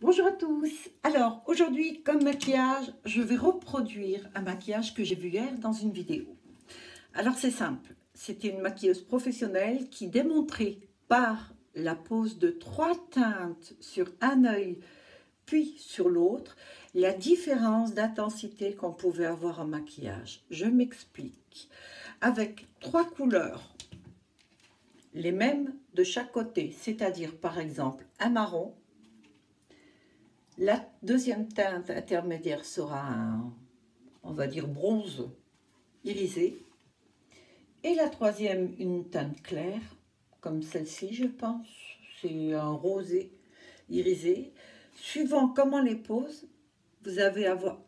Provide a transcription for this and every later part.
Bonjour à tous. Alors aujourd'hui, comme maquillage, je vais reproduire un maquillage que j'ai vu hier dans une vidéo. Alors c'est simple, c'était une maquilleuse professionnelle qui démontrait par la pose de 3 teintes sur un œil puis sur l'autre la différence d'intensité qu'on pouvait avoir en maquillage. Je m'explique. Avec 3 couleurs, les mêmes de chaque côté, c'est-à-dire par exemple un marron. La deuxième teinte intermédiaire sera un, on va dire, bronze irisé. Et la troisième, une teinte claire, comme celle-ci, je pense. C'est un rosé irisé. Suivant comment les pose, vous avez avoir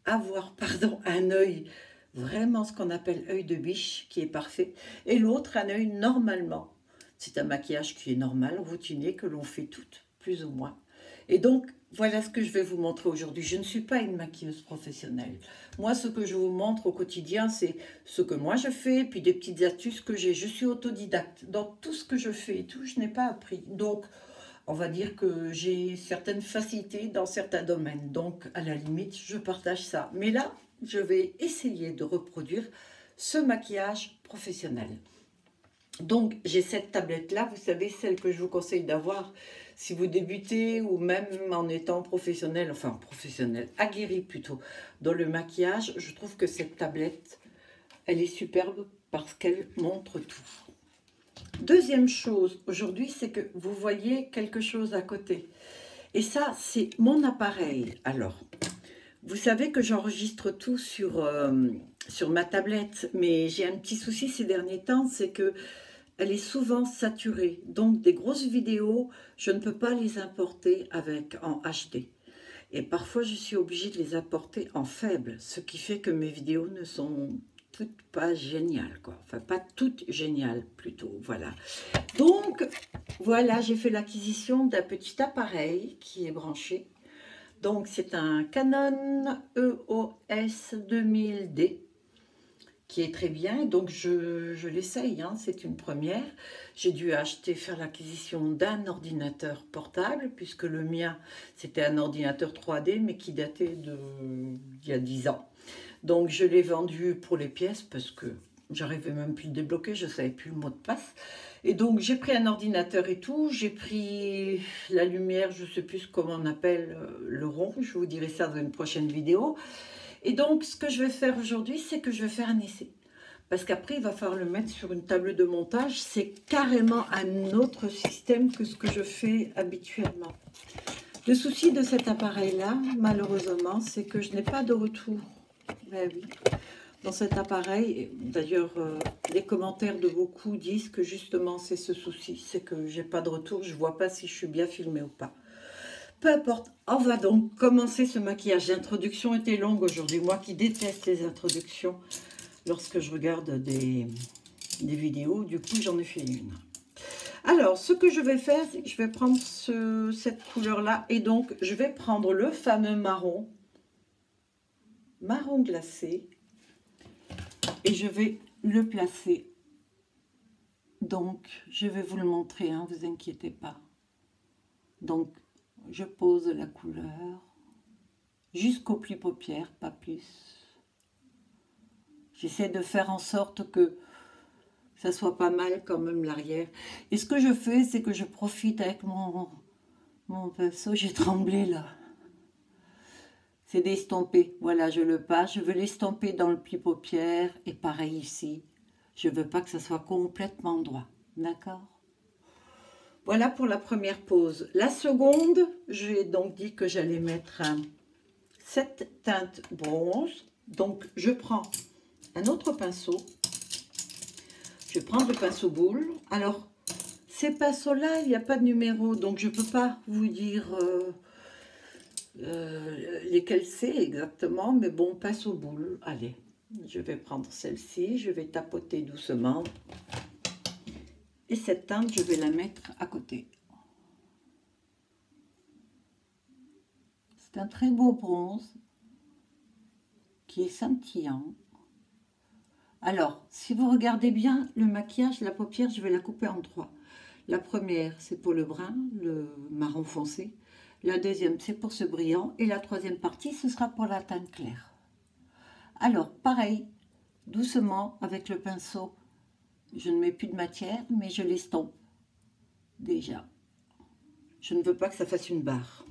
un œil vraiment ce qu'on appelle œil de biche, qui est parfait. Et l'autre, un œil normalement. C'est un maquillage qui est normal, routinier, que l'on fait toutes, plus ou moins. Et donc, voilà ce que je vais vous montrer aujourd'hui. Je ne suis pas une maquilleuse professionnelle. Moi, ce que je vous montre au quotidien, c'est ce que moi je fais, puis des petites astuces que j'ai. Je suis autodidacte. Dans tout ce que je fais et tout, je n'ai pas appris. Donc, on va dire que j'ai certaines facilités dans certains domaines. Donc, à la limite, je partage ça. Mais là, je vais essayer de reproduire ce maquillage professionnel. Donc, j'ai cette tablette-là, vous savez, celle que je vous conseille d'avoir si vous débutez ou même en étant professionnel, enfin professionnel, aguerri plutôt, dans le maquillage. Je trouve que cette tablette, elle est superbe parce qu'elle montre tout. Deuxième chose, aujourd'hui, c'est que vous voyez quelque chose à côté. Et ça, c'est mon appareil. Alors, vous savez que j'enregistre tout sur ma tablette, mais j'ai un petit souci ces derniers temps, c'est que elle est souvent saturée. Donc, des grosses vidéos, je ne peux pas les importer en HD. Et parfois, je suis obligée de les importer en faible, ce qui fait que mes vidéos ne sont toutes pas géniales, quoi. Enfin, pas toutes géniales, plutôt, voilà. Donc, voilà, j'ai fait l'acquisition d'un petit appareil qui est branché. Donc, c'est un Canon EOS 2000D. Qui est très bien, donc je l'essaye, hein, c'est une première. J'ai dû faire l'acquisition d'un ordinateur portable, puisque le mien, c'était un ordinateur 3D, mais qui datait d'il y a 10 ans. Donc je l'ai vendu pour les pièces, parce que j'arrivais même plus à le débloquer, je ne savais plus le mot de passe. Et donc j'ai pris un ordinateur et tout, j'ai pris la lumière, je ne sais plus comment on appelle le rond, je vous dirai ça dans une prochaine vidéo. Et donc, ce que je vais faire aujourd'hui, c'est que je vais faire un essai. Parce qu'après, il va falloir le mettre sur une table de montage. C'est carrément un autre système que ce que je fais habituellement. Le souci de cet appareil-là, malheureusement, c'est que je n'ai pas de retour. Ben oui. Dans cet appareil, d'ailleurs, les commentaires de beaucoup disent que justement, c'est ce souci. C'est que je n'ai pas de retour, je ne vois pas si je suis bien filmée ou pas. Peu importe, on va donc commencer ce maquillage. L'introduction était longue aujourd'hui. Moi qui déteste les introductions lorsque je regarde des vidéos, du coup j'en ai fait une. Alors, ce que je vais faire, c'est que je vais prendre cette couleur-là et donc je vais prendre le fameux marron glacé et je vais le placer. Donc, je vais vous le montrer, hein, vous inquiétez pas. Donc, je pose la couleur jusqu'au pli paupière, pas plus. J'essaie de faire en sorte que ça soit pas mal quand même l'arrière. Et ce que je fais, c'est que je profite avec mon pinceau. J'ai tremblé là. C'est d'estomper. Voilà, je le passe. Je veux l'estomper dans le pli paupière. Et pareil ici. Je veux pas que ça soit complètement droit. D'accord ? Voilà pour la première pose. La seconde, j'ai donc dit que j'allais mettre cette teinte bronze. Donc, je prends un autre pinceau. Je vais prendre le pinceau boule. Alors, ces pinceaux-là, il n'y a pas de numéro, donc je ne peux pas vous dire lesquels c'est exactement. Mais bon, pinceau boule, allez, je vais prendre celle-ci. Je vais tapoter doucement. Et cette teinte, je vais la mettre à côté. C'est un très beau bronze qui est scintillant. Alors, si vous regardez bien le maquillage, la paupière, je vais la couper en trois. La première, c'est pour le brun, le marron foncé. La deuxième, c'est pour ce brillant. Et la troisième partie, ce sera pour la teinte claire. Alors, pareil, doucement avec le pinceau. Je ne mets plus de matière, mais je l'estompe déjà. Je ne veux pas que ça fasse une barre.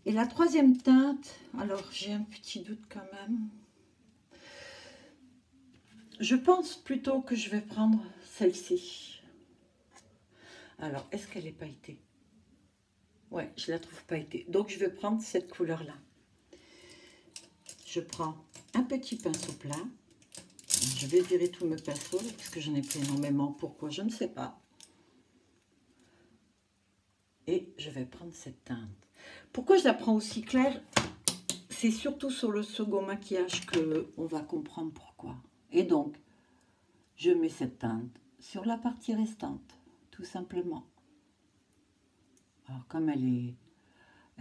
Et la troisième teinte, alors j'ai un petit doute quand même. Je pense plutôt que je vais prendre celle-ci. Alors, est-ce qu'elle est pailletée? Ouais, je la trouve pailletée. Donc, je vais prendre cette couleur-là. Je prends un petit pinceau plat. Je vais virer tous mes pinceaux parce que j'en ai pris énormément. Pourquoi? Je ne sais pas. Et je vais prendre cette teinte. Pourquoi je la prends aussi claire? C'est surtout sur le second maquillage qu'on va comprendre pourquoi. Et donc, je mets cette teinte sur la partie restante, tout simplement. Alors, comme elle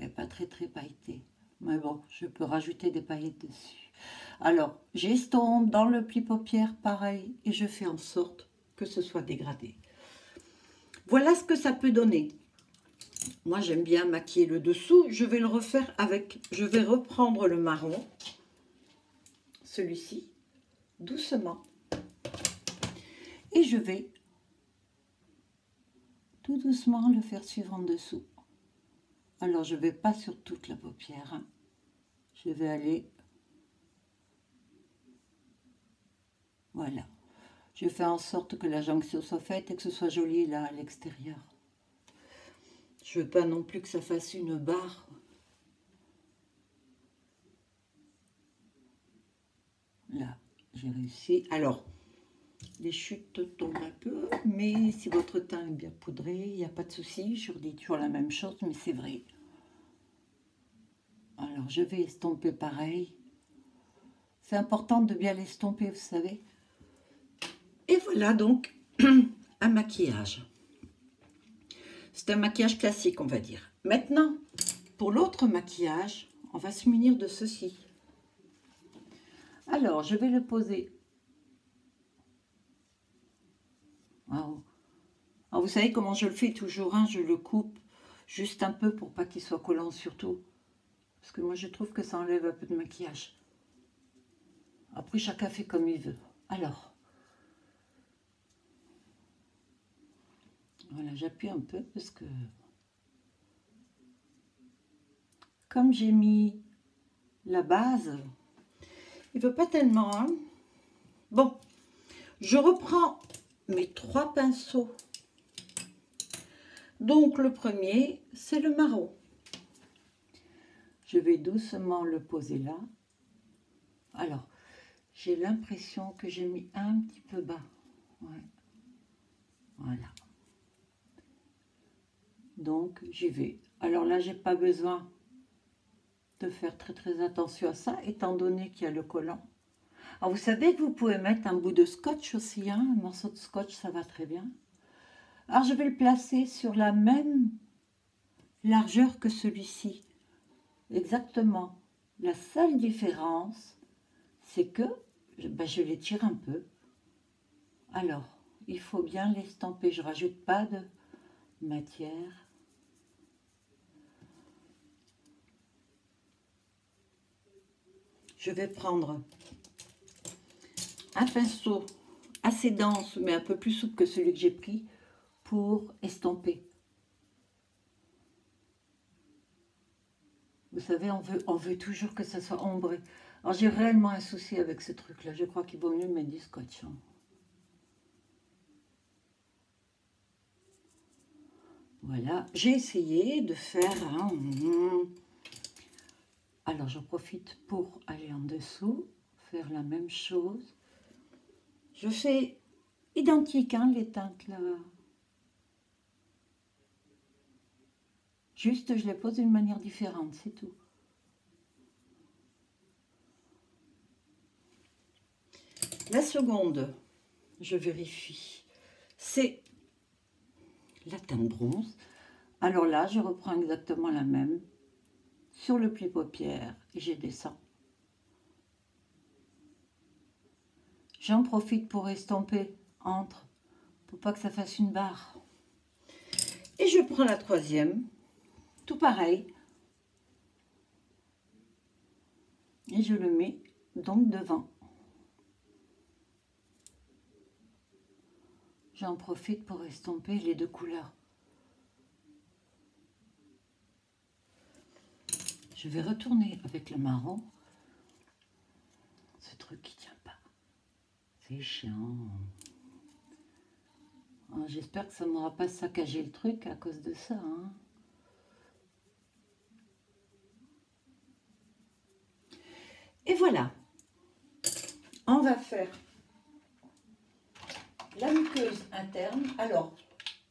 est pas très pailletée, mais bon, je peux rajouter des paillettes dessus. Alors, j'estompe dans le pli paupière, pareil, et je fais en sorte que ce soit dégradé. Voilà ce que ça peut donner. Moi, j'aime bien maquiller le dessous. Je vais le refaire avec... Je vais reprendre le marron, celui-ci, doucement. Et je vais tout doucement le faire suivre en dessous. Alors, je ne vais pas sur toute la paupière. Hein. Je vais aller... Voilà. Je fais en sorte que la jonction soit faite et que ce soit joli là à l'extérieur. Je veux pas non plus que ça fasse une barre. Là, j'ai réussi. Alors, les chutes tombent un peu, mais si votre teint est bien poudré, il n'y a pas de souci. Je redis toujours la même chose, mais c'est vrai. Alors, je vais estomper pareil. C'est important de bien l'estomper, vous savez. Et voilà donc un maquillage. C'est un maquillage classique, on va dire. Maintenant, pour l'autre maquillage, on va se munir de ceci. Alors, je vais le poser. Alors, vous savez comment je le fais toujours, hein, je le coupe juste un peu pour pas qu'il soit collant surtout. Parce que moi, je trouve que ça enlève un peu de maquillage. Après, chacun fait comme il veut. Alors, voilà, j'appuie un peu parce que... Comme j'ai mis la base, il ne veut pas tellement. Hein. Bon, je reprends mes 3 pinceaux. Donc, le premier, c'est le marron. Je vais doucement le poser là. Alors, j'ai l'impression que j'ai mis un petit peu bas. Ouais. Voilà. Donc, j'y vais. Alors là, j'ai pas besoin de faire très attention à ça, étant donné qu'il y a le collant. Alors, vous savez que vous pouvez mettre un bout de scotch aussi, hein, un morceau de scotch, ça va très bien. Alors, je vais le placer sur la même largeur que celui-ci. Exactement. La seule différence, c'est que je l'étire un peu. Alors, il faut bien l'estomper. Je ne rajoute pas de matière. Je vais prendre un pinceau assez dense, mais un peu plus souple que celui que j'ai pris pour estomper. Vous savez, on veut toujours que ça soit ombré. Alors, j'ai réellement un souci avec ce truc-là. Je crois qu'il vaut mieux mettre du scotch. Hein. Voilà, j'ai essayé de faire un... Alors, j'en profite pour aller en dessous, faire la même chose. Je fais identique, hein, les teintes là. Juste, je les pose d'une manière différente, c'est tout. La seconde, je vérifie, c'est la teinte bronze. Alors là, je reprends exactement la même. Sur le pli paupière, et je descends. J'en profite pour estomper entre, pour pas que ça fasse une barre. Et je prends la troisième, tout pareil. Et je le mets donc devant. J'en profite pour estomper les deux couleurs. Je vais retourner avec le marron. Ce truc qui tient pas. C'est chiant. J'espère que ça ne m'aura pas saccagé le truc à cause de ça. Hein. Et voilà. On va faire la muqueuse interne. Alors,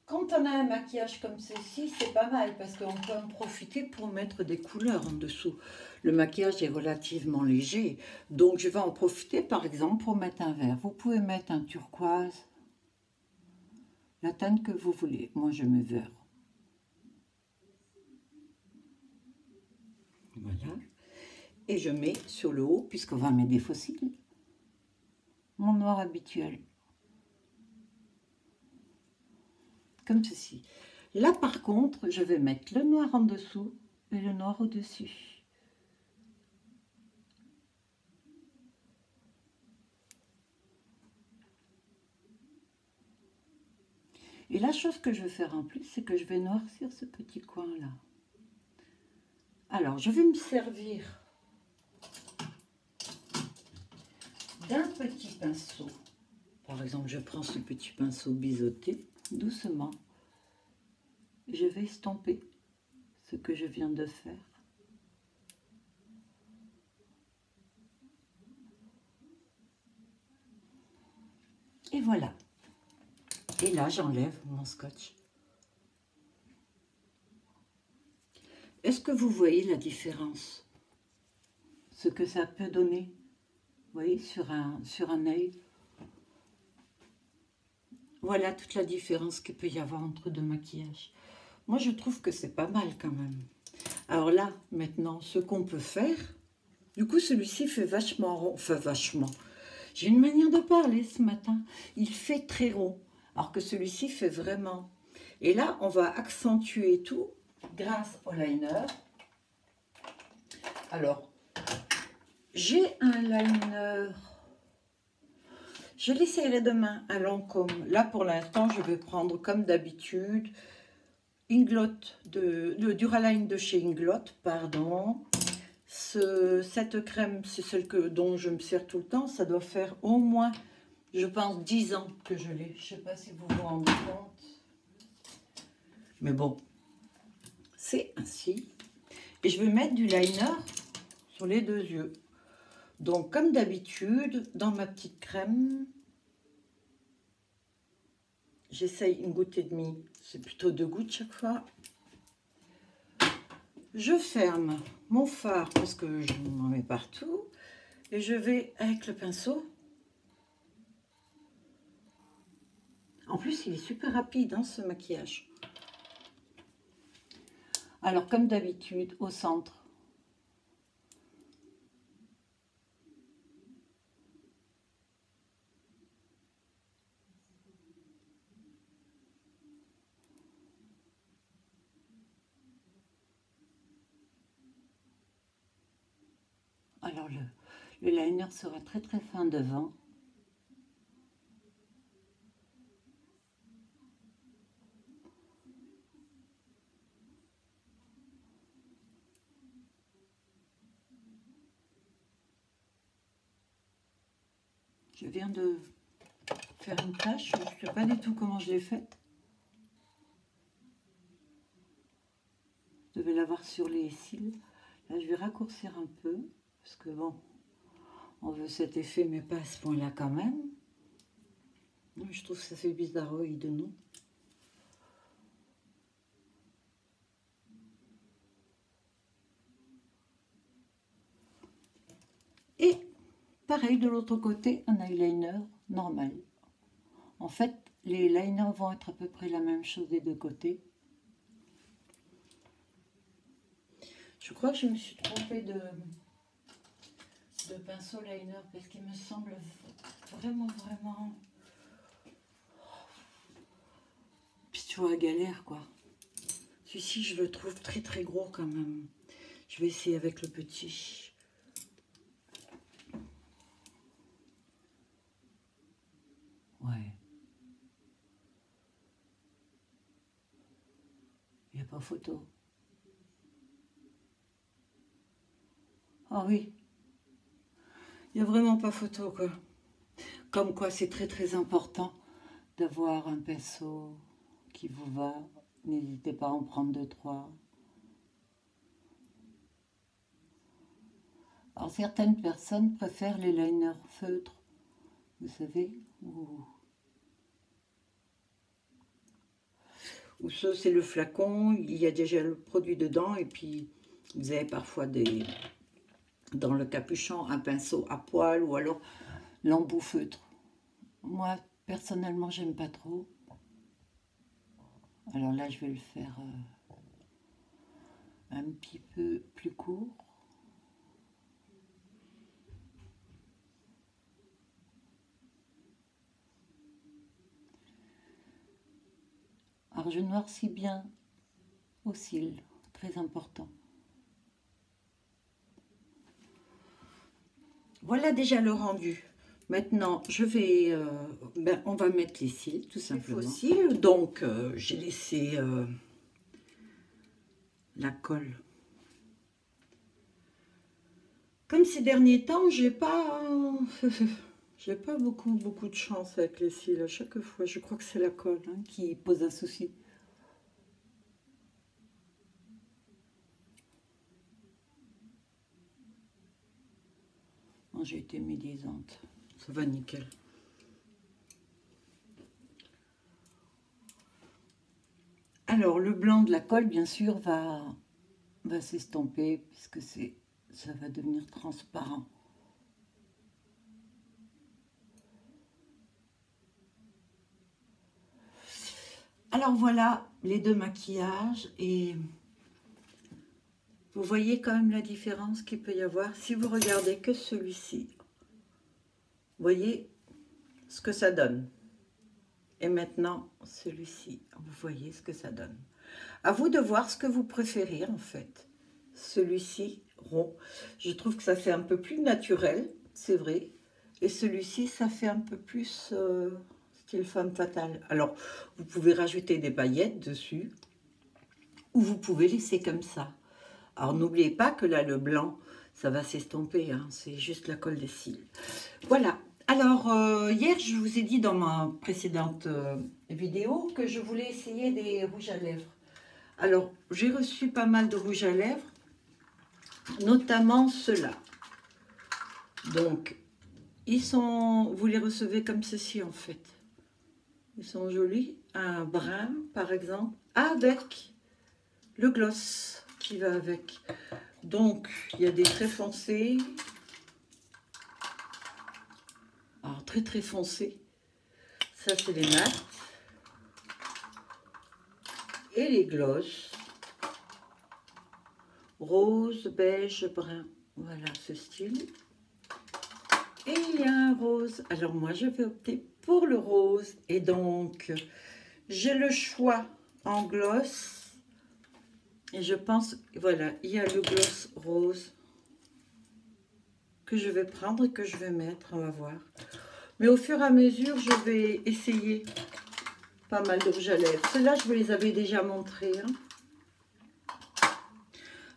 quand on a un maquillage comme ceci, c'est pas mal parce qu'on peut en profiter pour mettre des couleurs en dessous. Le maquillage est relativement léger, donc je vais en profiter par exemple pour mettre un vert. Vous pouvez mettre un turquoise, la teinte que vous voulez. Moi, je mets vert. Voilà. Et je mets sur le haut, puisqu'on va mettre des fossiles, mon noir habituel. Comme ceci. Là, par contre, je vais mettre le noir en dessous et le noir au-dessus. Et la chose que je vais faire en plus, c'est que je vais noircir ce petit coin-là. Alors, je vais me servir d'un petit pinceau. Par exemple, je prends ce petit pinceau biseauté, doucement. Je vais estomper ce que je viens de faire. Et voilà. Et là, j'enlève mon scotch. Est-ce que vous voyez la différence? Ce que ça peut donner, vous voyez, sur un œil. Voilà toute la différence qu'il peut y avoir entre deux maquillages. Moi, je trouve que c'est pas mal quand même. Alors là, maintenant, ce qu'on peut faire, du coup, celui-ci fait vachement rond, enfin vachement. J'ai une manière de parler ce matin. Il fait très rond, alors que celui-ci fait vraiment. Et là, on va accentuer tout grâce au liner. Alors, j'ai un liner. Je l'essayerai demain à Lancôme. Là, pour l'instant, je vais prendre comme d'habitude Inglot le Duraline de chez Inglot, pardon. Cette crème, c'est celle dont je me sers tout le temps. Ça doit faire au moins, je pense, 10 ans que je l'ai. Je ne sais pas si vous vous rendez compte. Mais bon, c'est ainsi. Et je vais mettre du liner sur les deux yeux. Donc, comme d'habitude, dans ma petite crème, j'essaye une goutte et demie. C'est plutôt 2 gouttes chaque fois. Je ferme mon fard parce que je m'en mets partout. Et je vais avec le pinceau. En plus, il est super rapide, hein, ce maquillage. Alors, comme d'habitude, au centre. Alors, le liner sera très très fin devant. Je viens de faire une tache, je ne sais pas du tout comment je l'ai faite. Je devais l'avoir sur les cils. Là, je vais raccourcir un peu, parce que bon, on veut cet effet, mais pas à ce point-là quand même. Je trouve que ça fait bizarroïde, non? Et pareil de l'autre côté, un eyeliner normal. En fait, les liners vont être à peu près la même chose des deux côtés. Je crois que je me suis trompée de pinceau liner parce qu'il me semble vraiment puis tu vois, galère quoi. Celui-ci, je le trouve très très gros quand même. Je vais essayer avec le petit. Ouais. Il n'y a pas photo. Ah oui, il n'y a vraiment pas photo, quoi. Comme quoi, c'est très très important d'avoir un pinceau qui vous va. N'hésitez pas à en prendre 2, 3. Alors, certaines personnes préfèrent les liners feutres, vous savez, ou ça, c'est le flacon, il y a déjà le produit dedans, et puis vous avez parfois dans le capuchon un pinceau à poil, ou alors l'embout feutre. Moi, personnellement, j'aime pas trop. Alors là, je vais le faire un petit peu plus court. Alors, je noircis bien aux cils, très important. Voilà déjà le rendu. Maintenant, je vais, on va mettre les cils, tout simplement. Les faux cils, donc j'ai laissé la colle. Comme ces derniers temps, j'ai pas beaucoup de chance avec les cils à chaque fois. Je crois que c'est la colle qui pose un souci. Oh, j'ai été médisante. Ça va nickel. Alors, le blanc de la colle, bien sûr, va s'estomper puisque ça va devenir transparent. Alors voilà les deux maquillages et vous voyez quand même la différence qu'il peut y avoir si vous regardez que celui-ci. Voyez ce que ça donne. Et maintenant celui-ci, vous voyez ce que ça donne. À vous de voir ce que vous préférez en fait. Celui-ci rond, je trouve que ça fait un peu plus naturel, c'est vrai. Et celui-ci, ça fait un peu plus style femme fatale. Alors, vous pouvez rajouter des paillettes dessus, ou vous pouvez laisser comme ça. Alors, n'oubliez pas que là, le blanc, ça va s'estomper, hein, c'est juste la colle des cils. Voilà. Alors, hier, je vous ai dit dans ma précédente vidéo que je voulais essayer des rouges à lèvres. Alors, j'ai reçu pas mal de rouges à lèvres, notamment ceux-là. Donc, vous les recevez comme ceci en fait. Ils sont jolis. Un brun, par exemple, avec le gloss qui va avec. Donc, il y a des très foncés. Alors, très très foncés. Ça, c'est les mat. Et les gloss. Rose, beige, brun. Voilà ce style. Et il y a un rose. Alors, moi, je vais opter pour le rose. Et donc, j'ai le choix en gloss. Et je pense, voilà, il y a le gloss rose que je vais prendre et que je vais mettre, on va voir. Mais au fur et à mesure, je vais essayer pas mal de rouge à lèvres. Ceux-là, je vous les avais déjà montrés.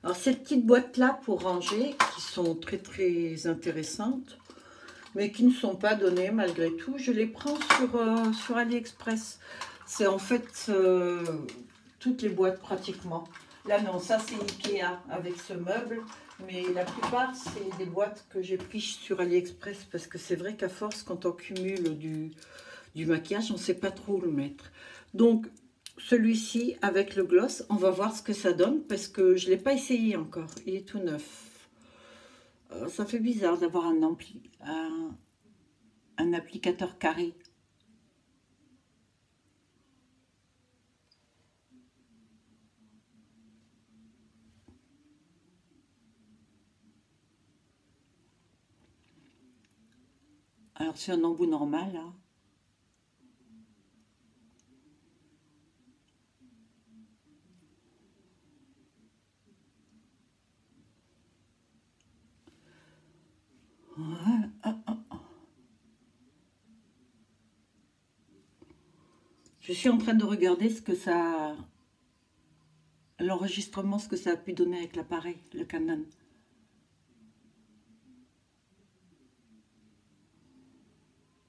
Alors, ces petites boîtes-là pour ranger, qui sont très très intéressantes, mais qui ne sont pas données malgré tout, je les prends sur AliExpress. C'est en fait toutes les boîtes pratiquement. Là non, ça c'est Ikea avec ce meuble, mais la plupart c'est des boîtes que j'ai prises sur AliExpress parce que c'est vrai qu'à force quand on cumule du maquillage, on ne sait pas trop où le mettre. Donc celui-ci avec le gloss, on va voir ce que ça donne parce que je ne l'ai pas essayé encore, il est tout neuf. Ça fait bizarre d'avoir un applicateur carré. Alors c'est un embout normal là. Ouais, ah, ah, ah. Je suis en train de regarder ce que ça... l'enregistrement, ce que ça a pu donner avec l'appareil, le Canon.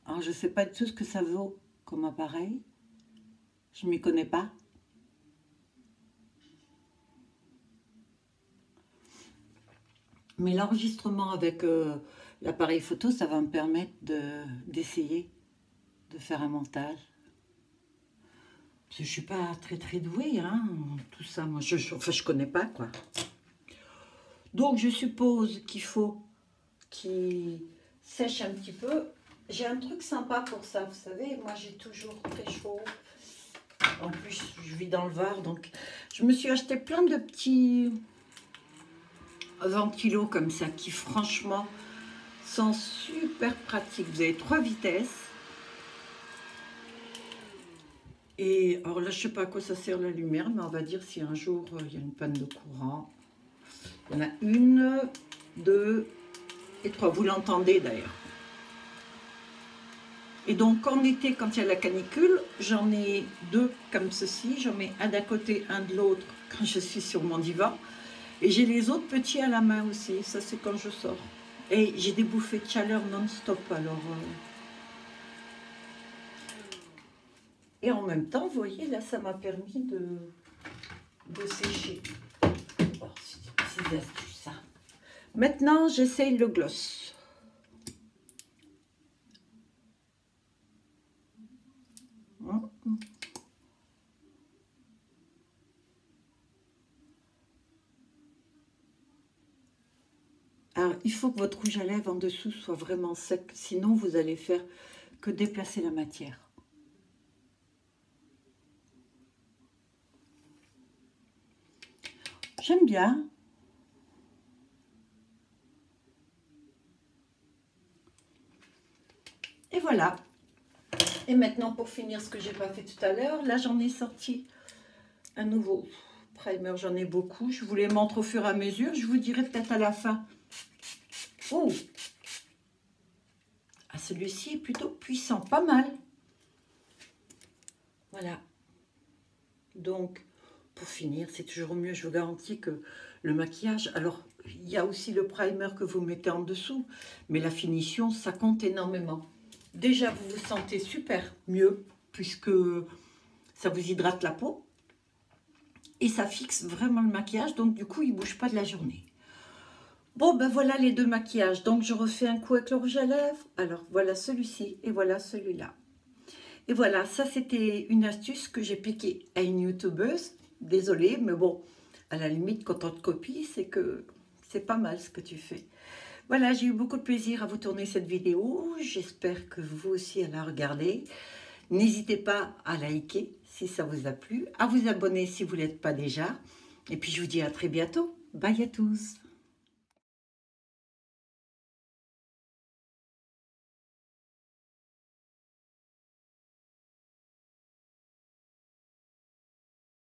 Alors, je ne sais pas du tout ce que ça vaut comme appareil. Je ne m'y connais pas. Mais l'enregistrement avec l'appareil photo, ça va me permettre d'essayer de faire un montage. Parce que je ne suis pas très douée, hein, tout ça. Moi, enfin, je connais pas, quoi. Donc, je suppose qu'il faut qu'il sèche un petit peu. J'ai un truc sympa pour ça, vous savez. Moi, j'ai toujours très chaud. En plus, je vis dans le Var, donc je me suis acheté plein de petits ventilos comme ça, qui franchement sont super pratiques. Vous avez 3 vitesses. Et alors là, je sais pas à quoi ça sert la lumière, mais on va dire si un jour il y a une panne de courant. Il y en a 1, 2 et 3. Vous l'entendez d'ailleurs. Et donc en été, quand il y a la canicule, j'en ai 2 comme ceci. J'en mets un d'un côté, un de l'autre quand je suis sur mon divan. Et j'ai les autres petits à la main aussi. Ça, c'est quand je sors. Et j'ai des bouffées de chaleur non-stop. Alors, et en même temps, vous voyez, là, ça m'a permis de sécher. Oh, c'est des astuces, ça. Maintenant, j'essaye le gloss. Alors, il faut que votre rouge à lèvres en dessous soit vraiment sec, sinon vous allez faire que déplacer la matière. J'aime bien. Et voilà. Et maintenant, pour finir ce que j'ai pas fait tout à l'heure, là, j'en ai sorti un nouveau primer. J'en ai beaucoup. Je vous les montre au fur et à mesure. Je vous dirai peut-être à la fin. Oh! Ah, celui-ci est plutôt puissant. Pas mal. Voilà. Donc, pour finir, c'est toujours mieux, je vous garantis, que le maquillage. Alors, il y a aussi le primer que vous mettez en dessous, mais la finition, ça compte énormément. Déjà, vous vous sentez super mieux, puisque ça vous hydrate la peau, et ça fixe vraiment le maquillage, donc du coup, il ne bouge pas de la journée. Bon, ben voilà les 2 maquillages. Donc, je refais un coup avec le rouge à lèvres. Alors, voilà celui-ci, et voilà celui-là. Et voilà, ça c'était une astuce que j'ai piquée à une youtubeuse. Désolée, mais bon, à la limite, quand on te copie, c'est que c'est pas mal ce que tu fais. Voilà, j'ai eu beaucoup de plaisir à vous tourner cette vidéo. J'espère que vous aussi allez la regarder. N'hésitez pas à liker si ça vous a plu, à vous abonner si vous ne l'êtes pas déjà. Et puis je vous dis à très bientôt. Bye à tous.